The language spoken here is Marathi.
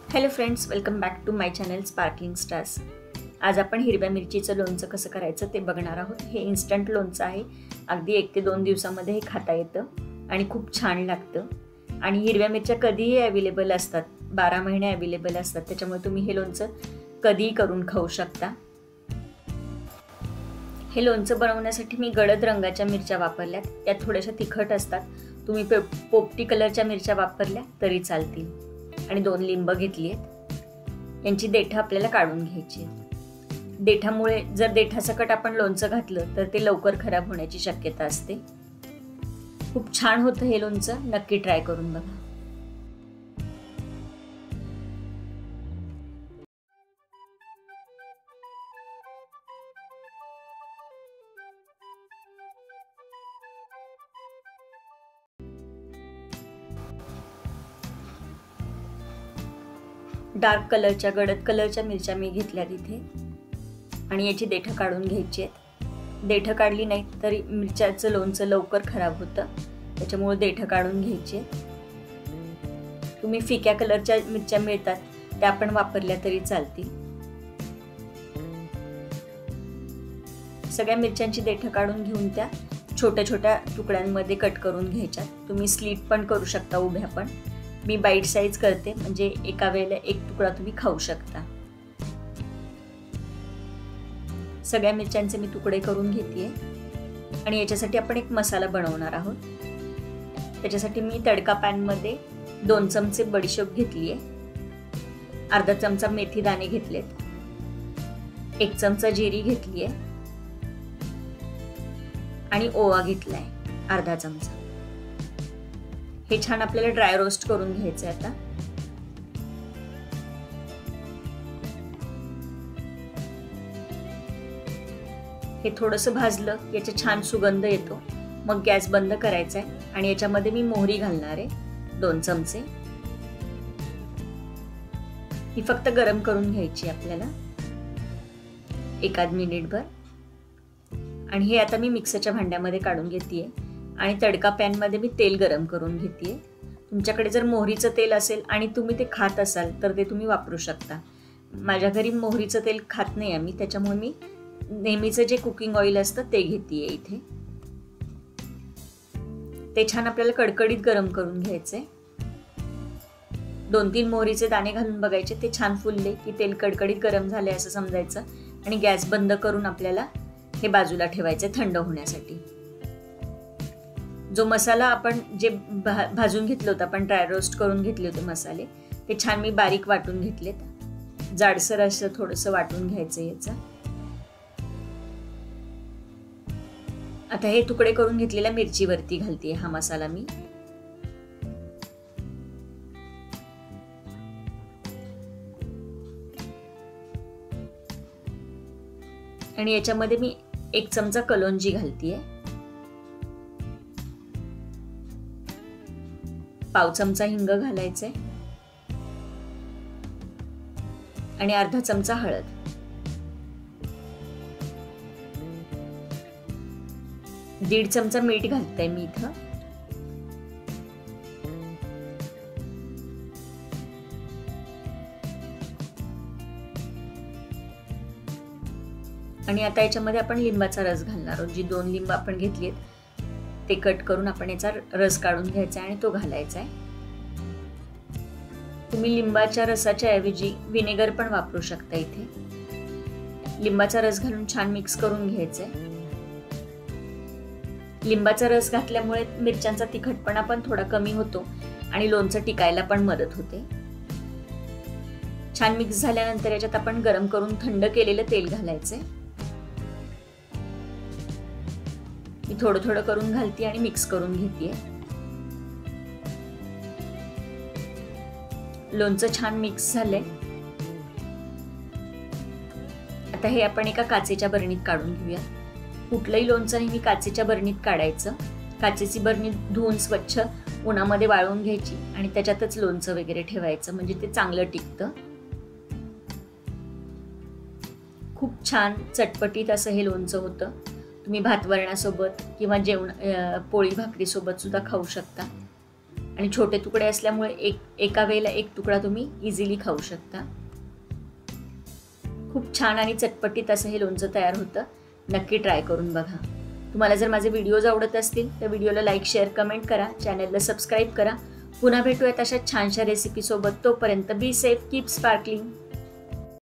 Hello friends, welcome back to my channel sparkling stars. आज आपण हिरव्या मिरचीचं लोणचं कसं करायचं ते बघणार आहोत। हे इन्स्टंट लोणचं आहे, अगदी 1 ते 2 दिवसामध्ये हे खाता येतं आणि खूप छान लागतं। आणि हिरव्या मिरच्या कधीही अवेलेबल असतात, 12 महिने अवेलेबल असतात, त्याच्यामुळे तुम्ही हे लोणचं कधीही करून खाऊ शकता। हे लोणचं बनवण्यासाठी मी गडद रंगाच्या मिरच्या वापरल्यात, त्या थोड्याशा तिखट असतात। तुम्ही पोपटी कलरच्या मिरच्या वापरल्या तरी चालतील। आणि 2 लिंब घेतली आहेत, यांची देठं आपल्याला काढून घ्यायची। देठामुळे जर देठासकट आपण लोणचं घातलं तर ते लवकर खराब होण्याची शक्यता असते। खूप छान होतं हे लोणचं, नक्की ट्राय करून बघा। डार्क कलरच्या गडद कलरच्या मिरच्या मी घेतल्या तिथे आणि याची देठं काढून घ्यायची आहेत। देठं काढली नाही तरी मिरच्याचं लोणचं लवकर खराब होतं, त्याच्यामुळे देठं काढून घ्यायची। तुम्ही फिक्या कलरच्या मिरच्या मिळतात त्या पण वापरल्या तरी चालतील। सगळ्या मिरच्यांची देठं काढून घेऊन त्या छोट्या छोट्या तुकड्यांमध्ये कट करून घ्यायच्या। तुम्ही स्लिट पण करू शकता, उभ्या पण। मी बाईट साईज करते, म्हणजे एका वेळेला एक तुकडा तुम्ही खाऊ शकता। सगळ्या मिरच्यांचे मी तुकडे करून घेतेय आणि याच्यासाठी आपण एक मसाला बनवणार आहोत। त्याच्यासाठी मी तडका पॅन मध्ये 2 चमचे बडीशेप घेतलीये, अर्धा चमचा मेथी दाणे घेतलेत, 1 चमचा जिरी घेतलीये आणि ओवा घेतलाय अर्धा चमचा। हे छान आपल्याला ड्राय रोस्ट करून घ्यायचं आहे। आता हे थोडंसं भाजलं, याचा छान सुगंध येतो, मग गॅस बंद करायचा आहे आणि याच्यामध्ये मी मोहरी घालणार आहे 2 चमचे। ही फक्त गरम करून घ्यायची आपल्याला 1 मिनिटभर। आणि हे आता मी मिक्सरच्या भांड्यामध्ये काढून घेतेय आणि तडका पॅन मध्ये मी तेल गरम करून घेतेय। तुमच्याकडे जर मोहरीचं तेल असेल आणि तुम्ही ते खात असाल तर ते तुम्ही वापरू शकता। माझ्या घरी मोहरीचं तेल खात नाही आम्ही, त्याच्यामुळे मी नेहमीचं जे कुकिंग ऑइल असतं ते घेतेय इथे। ते छान आपल्याला कडकडीत गरम करून घ्यायचंय। 2-3 मोहरीचे दाणे घालून बघायचे, ते छान फुलले की तेल कडकडीत गरम झाले असं समजायचं आणि गॅस बंद करून आपल्याला हे बाजूला ठेवायचे थंड होण्यासाठी। जो मसाला आपण जे भाजून घेतलं होतं, आपण ड्राय रोस्ट करून घेतले होते मसाले, ते छान मी बारीक वाटून घेतलेत। जाडसर असं थोडंसं वाटून घ्यायचं याचं। आता हे तुकडे करून घेतलेल्या मिरचीवरती घालते हा मसाला मी। आणि याच्यामध्ये मी 1 चमचा कलोंजी घालतीये, 1/2 चमचा हिंग घालायचंय आणि अर्धा चमचा हळद। दीड चमचा मीठ घालते मी इथं। आणि आता याच्यामध्ये आपण लिंबाचा रस घालणार आहोत। जी 2 लिंब आपण घेतलीत ते कट करून आपण याचा रस काढून घ्यायचा आणि तो घालायचा आहे। तुम्ही लिंबाच्या रसाच्या ऐवजी व्हिनेगर पण वापरू शकता इथे। लिंबाचा रस घालून छान मिक्स करून घ्यायचंय। लिंबाचा रस घातल्यामुळे मिरच्यांचा तिखटपणा पण थोडा कमी होतो आणि लोणचं टिकायला पण मदत होते। छान मिक्स झाल्यानंतर याच्यात आपण गरम करून थंड केलेलं तेल घालायचंय। मी थोडं थोडं करून घालते आणि मिक्स करून घेतेय। लोणचं छान मिक्स झालंय। आता हे आपण एका काचेच्या बरणीत काढून घेऊया। कुठलंही लोणचं नेहमी काचेच्या बरणीत काढायचं। काचेची बरणी धुवून स्वच्छ उन्हामध्ये वाळवून घ्यायची आणि त्याच्यातच लोणचं वगैरे ठेवायचं, म्हणजे ते चांगलं टिकतं। खूप छान चटपटीत असं हे लोणचं होतं। तुम्ही भात वरणासोबत किंवा पोळी भाकरी सोबत सुद्धा खाऊ शकता। आणि छोटे तुकडे असल्यामुळे एका वेळेला एक तुकडा तुम्ही इझिली खाऊ शकता. खूप छान आणि चटपटीत असं हे लोणचं तयार होतं. नक्की ट्राय करून बघा. तुम्हाला जर माझे व्हिडिओज आवडत असतील तर व्हिडिओला लाईक, शेअर, कमेंट करा. चॅनलला सबस्क्राईब करा. पुन्हा भेटूयात अशा छानशा रेसिपीसोबत. तोपर्यंत बी सेफ, कीप स्पार्कलिंग.